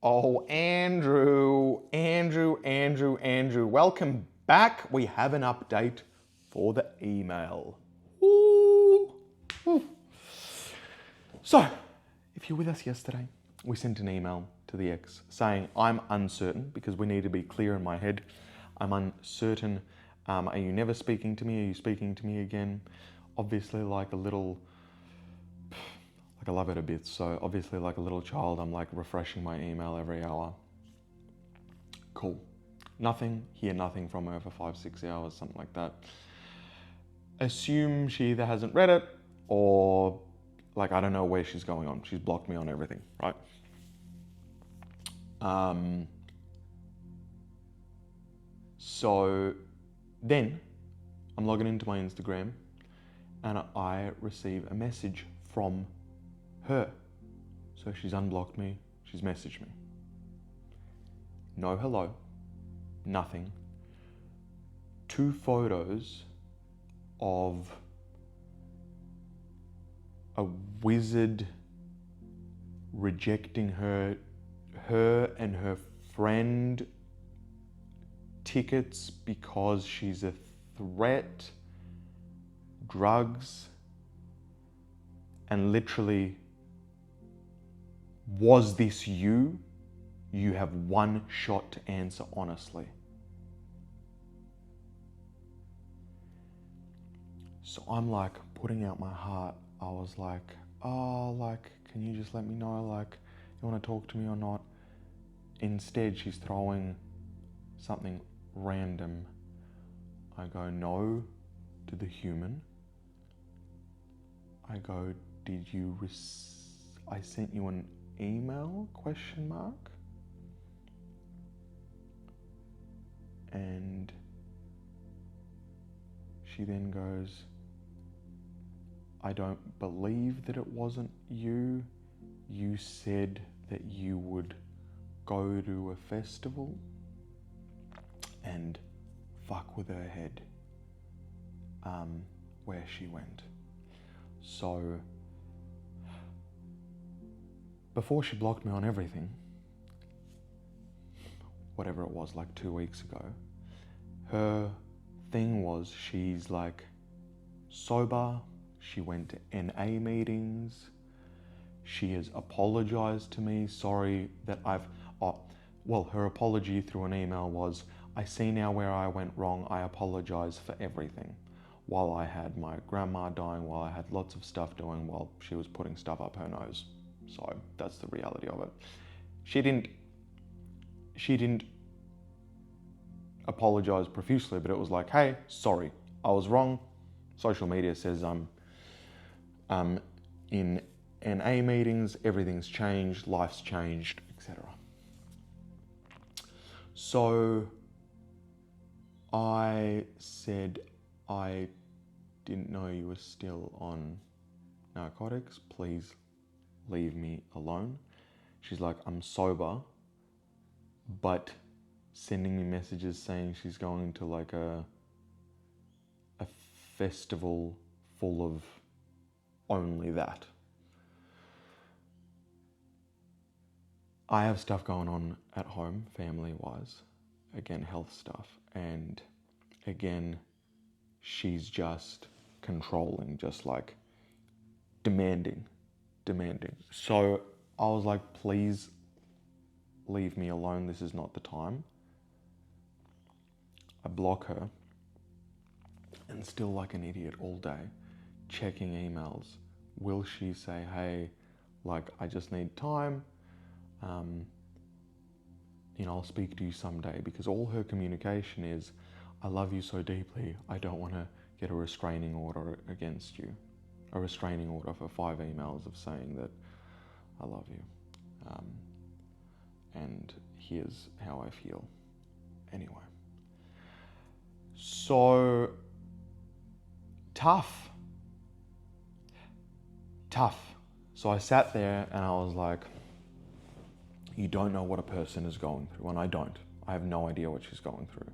Oh, Andrew, welcome back. We have an update for the email. Ooh. Ooh. So, if you're with us yesterday, we sent an email to the ex saying, I'm uncertain, because we need to be clear in my head. I'm uncertain. Are you never speaking to me? Are you speaking to me again? Obviously, like I love it a bit, so obviously like a little child, I'm like refreshing my email every hour. Cool. Nothing, hear nothing from her for 5-6 hours, something like that. Assume she either hasn't read it or like I don't know where she's going on. She's blocked me on everything, right? So then I'm logging into my Instagram and I receive a message from her. So she's unblocked me, she's messaged me. No hello, nothing. 2 photos of a wizard rejecting her and her friend tickets because she's a threat, drugs, and literally, was this you? You have one shot to answer honestly. So I'm like putting out my heart. I was like, oh, like, can you just let me know, like, you want to talk to me or not? Instead, she's throwing something random. I go, no, to the human. I go, did you I sent you an email, ? And she then goes, I don't believe that it wasn't you. You said that you would go to a festival, and fuck with her head where she went. So before she blocked me on everything, whatever it was, like 2 weeks ago, her thing was she's like sober, she went to NA meetings, she has apologized to me, sorry that her apology through an email was, I see now where I went wrong, I apologize for everything. While I had my grandma dying, while I had lots of stuff doing, while she was putting stuff up her nose. So that's the reality of it. She didn't apologize profusely, but it was like, hey, sorry, I was wrong. Social media says I'm in NA meetings, everything's changed, life's changed, etc. So I said, I didn't know you were still on narcotics, please leave me alone. She's like, I'm sober, but sending me messages saying she's going to like a festival full of only that. I have stuff going on at home, family-wise, again, health stuff, and again, she's just controlling, just like demanding. So I was like, please leave me alone, this is not the time. I block her, and still like an idiot all day, checking emails. Will she say, hey, like, I just need time, I'll speak to you someday, because all her communication is, I love you so deeply, I don't want to get a restraining order against you. A restraining order for 5 emails of saying that I love you. And here's how I feel. Anyway. So, tough. So I sat there and I was like, you don't know what a person is going through, and I don't. I have no idea what she's going through.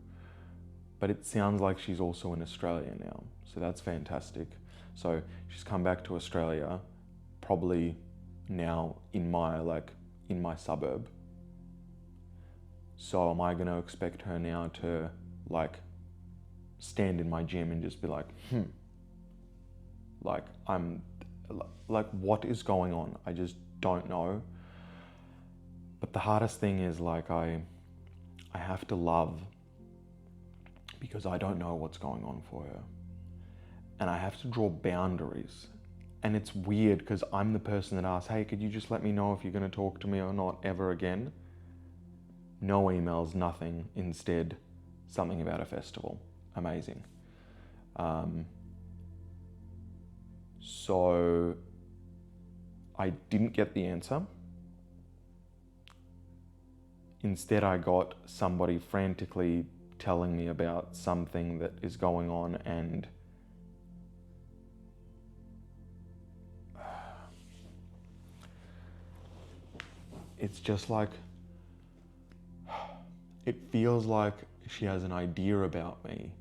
But it sounds like she's also in Australia now, so that's fantastic. So she's come back to Australia, probably now in my suburb, So am I going to expect her now to like stand in my gym and just be like, like what is going on? I just don't know. But the hardest thing is like I have to love because I don't know what's going on for her. And I have to draw boundaries. And it's weird because I'm the person that asks, hey, could you just let me know if you're going to talk to me or not ever again? No emails, nothing. Instead, something about a festival. Amazing. So I didn't get the answer. Instead, I got somebody frantically telling me about something that is going on, and it's just like, it feels like she has an idea about me.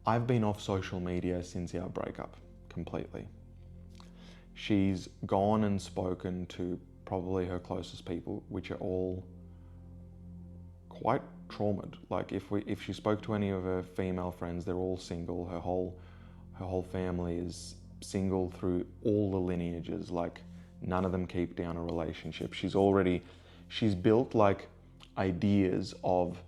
I've been off social media since our breakup completely. She's gone and spoken to probably her closest people, which are all quite traumatized. Like if she spoke to any of her female friends, they're all single. Her whole family is single through all the lineages. Like none of them keep down a relationship. She's built like ideas of,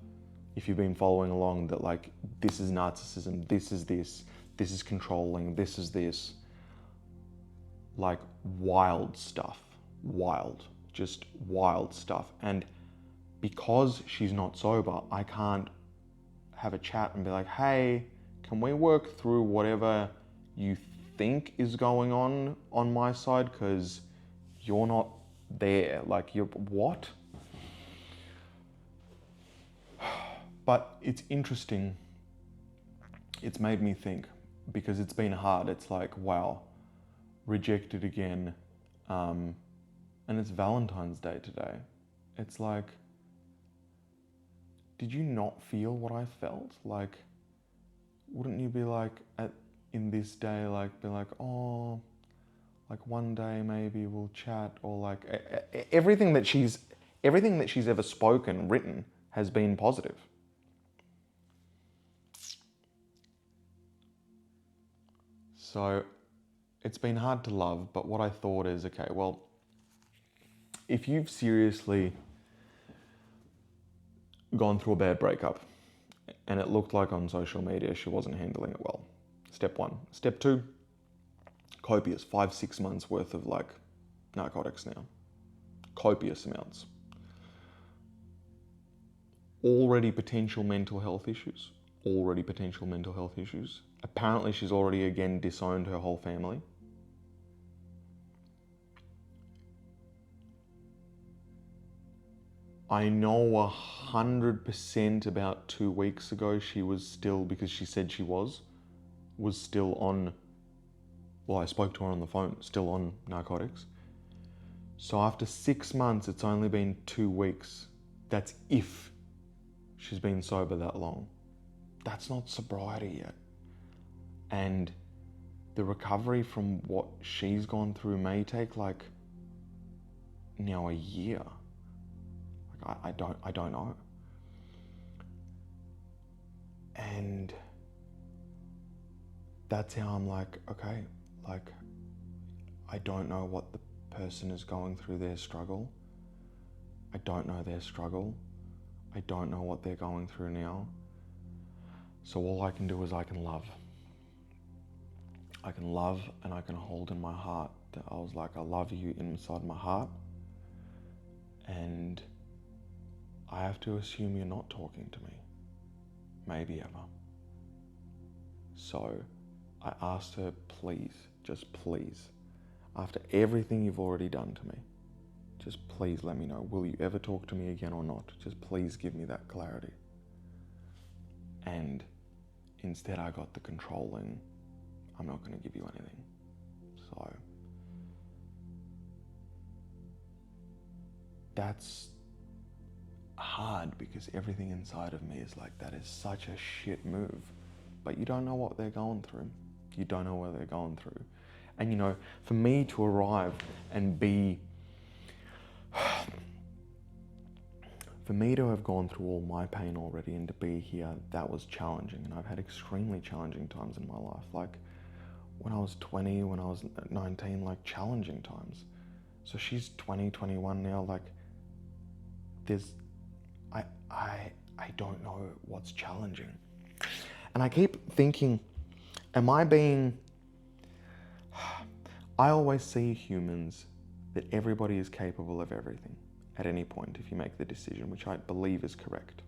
if you've been following along, that like this is narcissism, this is controlling, this is this. Like wild stuff, just wild stuff. And because she's not sober, I can't have a chat and be like, hey, can we work through whatever you think is going on my side? Because you're not there. Like, you're, what? But it's interesting. It's made me think, because it's been hard. It's like, wow, rejected again. And it's Valentine's Day today. It's like, did you not feel what I felt? Like, wouldn't you be like, in this day, like, be like, oh, like one day maybe we'll chat, or like everything that she's ever spoken, written, has been positive. So it's been hard to love, but what I thought is, okay, well, if you've seriously gone through a bad breakup and it looked like on social media she wasn't handling it well, step one. Step two, copious 5-6 months worth of like narcotics now. Copious amounts. Already potential mental health issues. Apparently she's already again disowned her whole family. I know 100% about 2 weeks ago she was still, because she said she was still on, well, I spoke to her on the phone, still on narcotics. So after 6 months, it's only been 2 weeks. That's if she's been sober that long. That's not sobriety yet. And the recovery from what she's gone through may take like now a year. Like I don't know. And that's how I'm like, okay, like I don't know what the person is going through, their struggle. I don't know their struggle. I don't know what they're going through now. So all I can do is I can love. I can love, and I can hold in my heart that I was like, I love you inside my heart. And I have to assume you're not talking to me. Maybe ever. So I asked her, please, just please, after everything you've already done to me, just please let me know, will you ever talk to me again or not? Just please give me that clarity. And instead I got the controlling, I'm not going to give you anything. So that's hard, because everything inside of me is like, that is such a shit move. But you don't know what they're going through. You don't know what they're going through. And you know, for me to arrive and be, for me to have gone through all my pain already and to be here, that was challenging. And I've had extremely challenging times in my life. Like when I was 20, when I was 19, like challenging times. So she's 20, 21 now, like I don't know what's challenging. And I keep thinking, am I being, I always see humans that everybody is capable of everything at any point if you make the decision, which I believe is correct.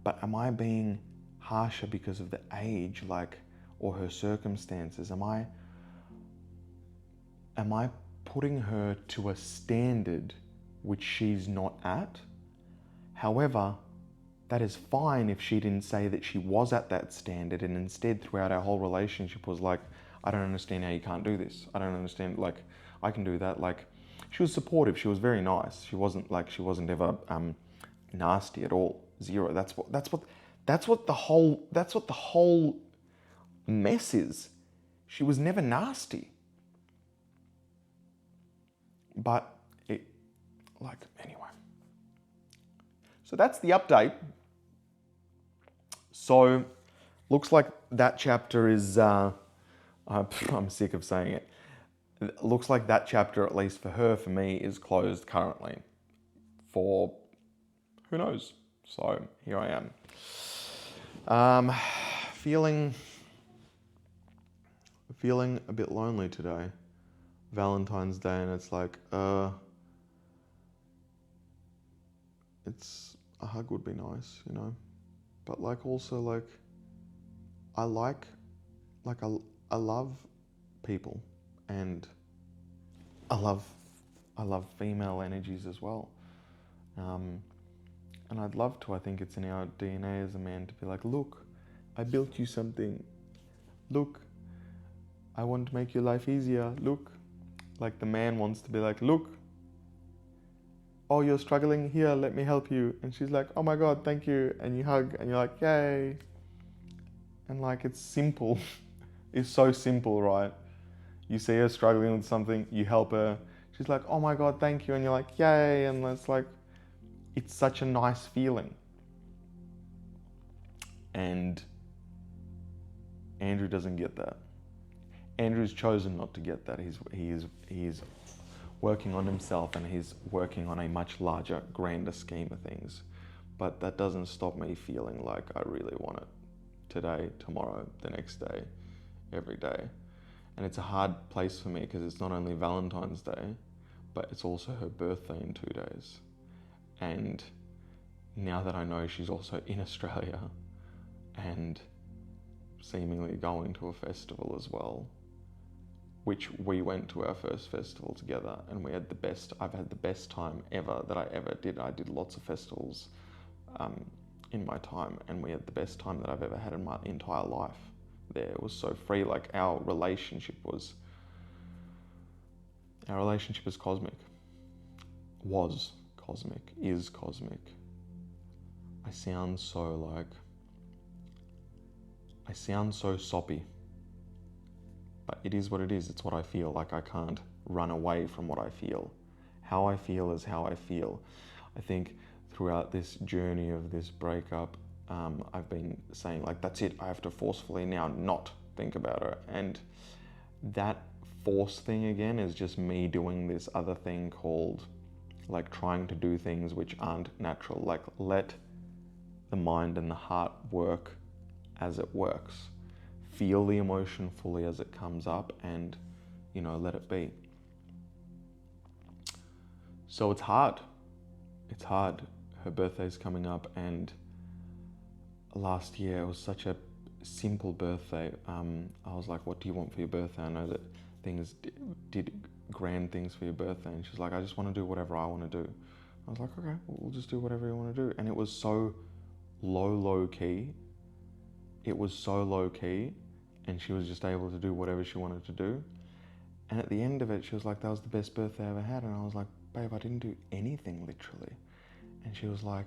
But am I being harsher because of the age, like, or her circumstances? Am I putting her to a standard which she's not at? However, that is fine if she didn't say that she was at that standard and instead throughout our whole relationship was like, I don't understand how you can't do this. I don't understand, like, I can do that. Like, she was supportive. She was very nice. She wasn't ever nasty at all. Zero. That's what the whole mess is. She was never nasty. But anyway. So that's the update. So looks like that chapter is, I'm sick of saying it. It looks like that chapter, at least for her, for me, is closed currently. For who knows? So here I am. Feeling a bit lonely today. Valentine's Day, and it's like, it's a hug would be nice, you know, but like also like, I love people, and I love female energies as well, and I'd love to. I think it's in our DNA as a man to be like, look, I built you something. Look, I want to make your life easier. Look, like the man wants to be like, look, oh, you're struggling? Here, let me help you. And she's like, oh my God, thank you. And you hug and you're like, yay. And like, it's simple. It's so simple, right? You see her struggling with something, you help her. She's like, oh my God, thank you. And you're like, yay. And it's like, it's such a nice feeling. And Andrew doesn't get that. Andrew's chosen not to get that. He's working on himself, and he's working on a much larger, grander scheme of things. But that doesn't stop me feeling like I really want it today, tomorrow, the next day, every day. And it's a hard place for me because it's not only Valentine's Day, but it's also her birthday in 2 days. And now that I know she's also in Australia and seemingly going to a festival as well, which we went to our first festival together, and we had I've had the best time ever that I ever did. I did lots of festivals in my time, and we had the best time that I've ever had in my entire life there. It was so free. Like our relationship is cosmic. Was cosmic, is cosmic. I sound so soppy. But it is what it is. It's what I feel. Like I can't run away from what I feel. How I feel is how I feel. I think throughout this journey of this breakup, I've been saying like, that's it. I have to forcefully now not think about her. And that force thing again is just me doing this other thing called like trying to do things which aren't natural. Like let the mind and the heart work as it works. Feel the emotion fully as it comes up and, let it be. So it's hard. It's hard. Her birthday's coming up, and last year it was such a simple birthday. I was like, what do you want for your birthday? I know that things did grand things for your birthday. And she's like, I just want to do whatever I want to do. I was like, okay, we'll just do whatever you want to do. And it was so low key. It was so low key. And she was just able to do whatever she wanted to do. And at the end of it, she was like, that was the best birthday I ever had. And I was like, babe, I didn't do anything, literally. And she was like,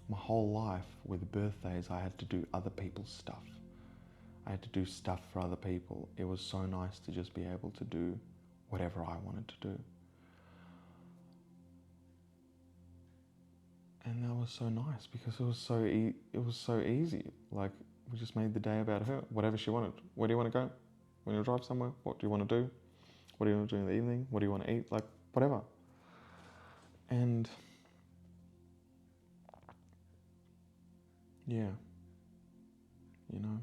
my whole life with birthdays, I had to do other people's stuff. I had to do stuff for other people. It was so nice to just be able to do whatever I wanted to do. And that was so nice because it was so easy. Like, we just made the day about her, whatever she wanted. Where do you want to go? When you drive somewhere, what do you want to do? What do you want to do in the evening? What do you want to eat? Like, whatever. And yeah, you know.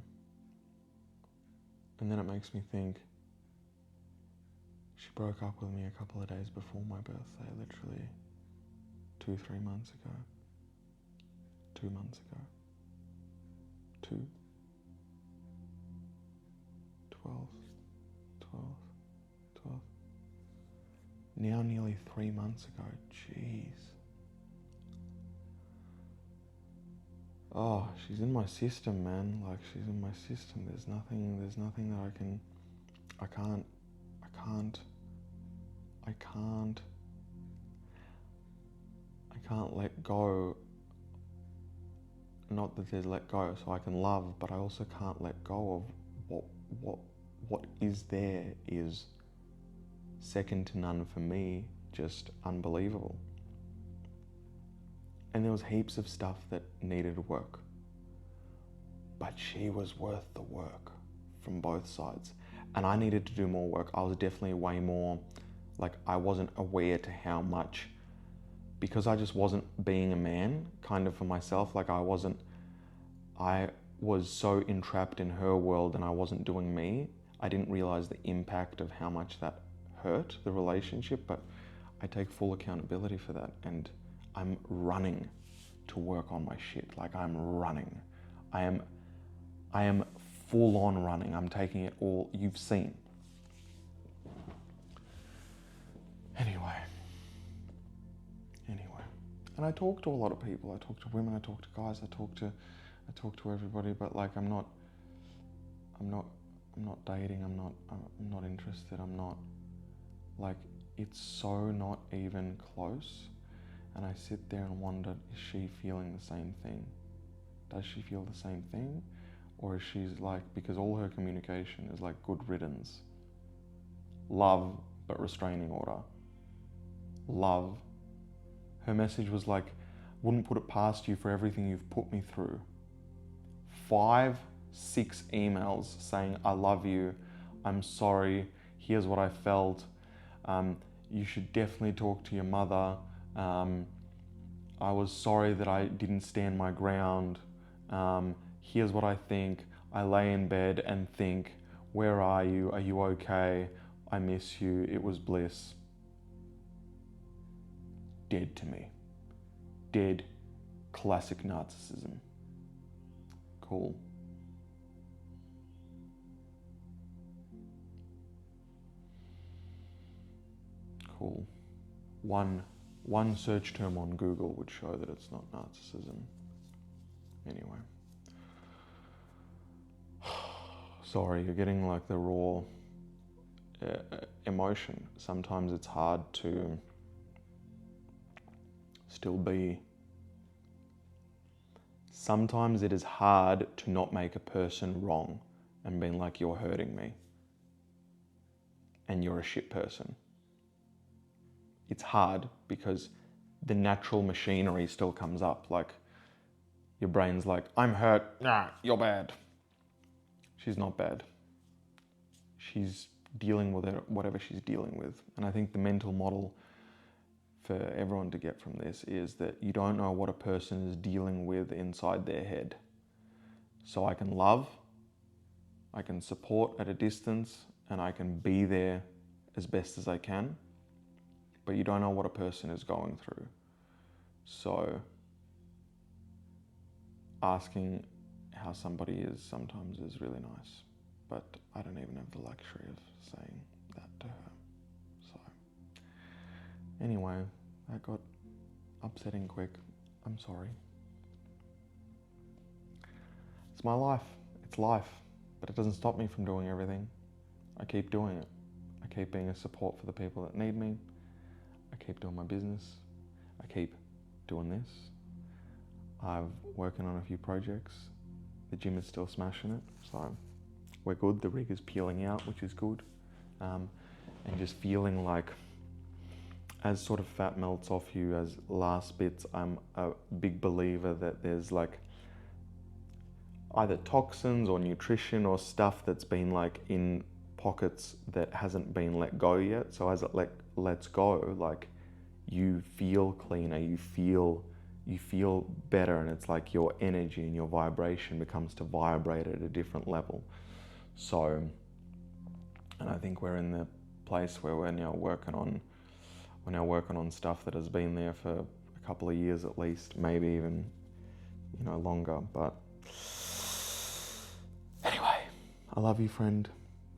And then it makes me think, she broke up with me a couple of days before my birthday, literally 2-3 months ago. 2 months ago. 2, 12, 12, 12. Now nearly 3 months ago. Jeez. Oh, she's in my system, man. Like, she's in my system. There's nothing that I can't let go. Not that there's let go, so I can love, but I also can't let go of what is there is second to none for me, just unbelievable. And there was heaps of stuff that needed work, but she was worth the work from both sides. And I needed to do more work. I was definitely way more, like, I wasn't aware to how much, because I just wasn't being a man kind of for myself. Like, I was so entrapped in her world and I wasn't doing me. I didn't realize the impact of how much that hurt the relationship, but I take full accountability for that, and I'm running to work on my shit. Like, I'm running. I am full on running. I'm taking it all. You've seen. Anyway. And I talk to a lot of people. I talk to women, I talk to guys, I talk to everybody, but like, I'm not dating, I'm not interested, I'm not, like, it's so not even close. And I sit there and wonder, is she feeling the same thing? Does she feel the same thing? Or is she like, because all her communication is like good riddance. Love, but restraining order. Love. Her message was like, wouldn't put it past you for everything you've put me through. 5-6 emails saying, I love you, I'm sorry, here's what I felt, you should definitely talk to your mother, I was sorry that I didn't stand my ground, here's what I think, I lay in bed and think, where are you okay, I miss you, it was bliss. Dead to me. Dead. Classic narcissism. Cool. Cool. One search term on Google would show that it's not narcissism. Anyway. Sorry, you're getting like the raw emotion. Sometimes it's hard to still be. Sometimes it is hard to not make a person wrong and being like, you're hurting me and you're a shit person. It's hard because the natural machinery still comes up. Like, your brain's like, I'm hurt, nah, you're bad. She's not bad. She's dealing with it, whatever she's dealing with. And I think the mental model for everyone to get from this is that you don't know what a person is dealing with inside their head. So I can love, I can support at a distance, and I can be there as best as I can, but you don't know what a person is going through. So asking how somebody is sometimes is really nice, but I don't even have the luxury of saying that to her. So anyway, that got upsetting quick. I'm sorry. It's my life. It's life. But it doesn't stop me from doing everything. I keep doing it. I keep being a support for the people that need me. I keep doing my business. I keep doing this. I'm working on a few projects. The gym is still smashing it. So we're good. The rig is peeling out, which is good. And just feeling like as sort of fat melts off you as last bits, I'm a big believer that there's like either toxins or nutrition or stuff that's been like in pockets that hasn't been let go yet. So as it lets go, like you feel cleaner, you feel better, and it's like your energy and your vibration becomes to vibrate at a different level. So, and I think we're in the place where we're now working on stuff that has been there for a couple of years at least, maybe even, longer. But anyway, I love you, friend.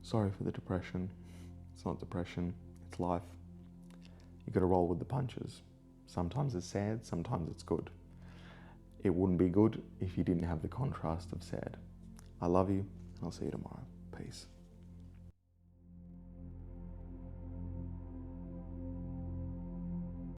Sorry for the depression. It's not depression, it's life. You gotta roll with the punches. Sometimes it's sad, sometimes it's good. It wouldn't be good if you didn't have the contrast of sad. I love you, and I'll see you tomorrow. Peace.